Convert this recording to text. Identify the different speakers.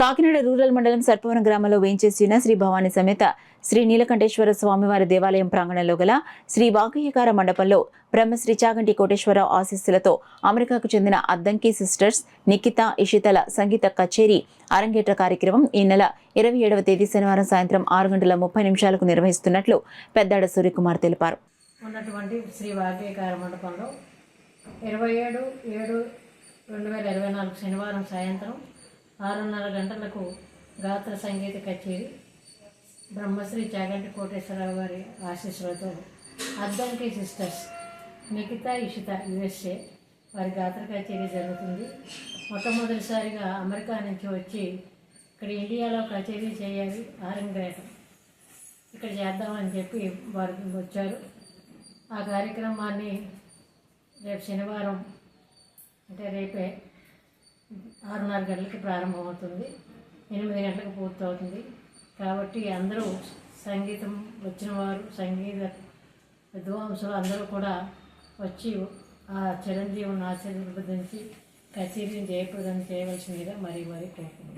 Speaker 1: Kakinada rural మండలం సర్పవరం గ్రామంలో వేంచేసిన శ్రీ భవానీ సమేత శ్రీ నీలకంఠేశ్వర స్వామివారి దేవాలయం ప్రాంగణంలో గల శ్రీ వాగ్గయ్యకార మండపంలో బ్రహ్మశ్రీ చాగంటి కోటేశ్వరరావు ఆశీస్సులతో అమెరికాకు చెందిన అద్దంకి సిస్టర్స్ నిఖిత ఇషితల సంగీత కచేరీ అరంగేట్ర కార్యక్రమం ఈ నెల 27వ తేదీ శనివారం సాయంత్రం 6:30 నిర్వహిస్తున్నట్లు పెద్దాడ సూర్యకుమార్ తెలిపారు.
Speaker 2: ఉన్నటువంటి శ్రీ వాగ్గయ్యకార మండపంలో 27/7/2024 శనివారం సాయంత్రం 6:30 గంటలకు గాత్ర సంగీత కచేరీ బ్రహ్మశ్రీ చాగంటి కోటేశ్వరరావు గారి ఆశీస్సులతో అద్దంకి సిస్టర్స్ నిఖిత ఇషిత USA వారి గాత్ర కచేరీ జరుగుతుంది. మొట్టమొదటిసారిగా అమెరికా నుంచి వచ్చి ఇక్కడ ఇండియాలో కచేరీ చేయాలి, ఆరంగేట్రం ఇక్కడ చేద్దామని చెప్పి వారు వచ్చారు. ఆ కార్యక్రమాన్ని రేపు శనివారం అంటే రేపే 6:30 గంటలకి ప్రారంభమవుతుంది, 8 గంటలకు పూర్తవుతుంది. కాబట్టి అందరూ సంగీతం వచ్చిన వారు, సంగీత విద్వాంసులు అందరూ కూడా వచ్చి ఆ చిరంజీవుని ఆశీర్వదించి కచేరీని జయప్రదం చేయవలసిందిగా మరీ కోరుకుంటున్నాను.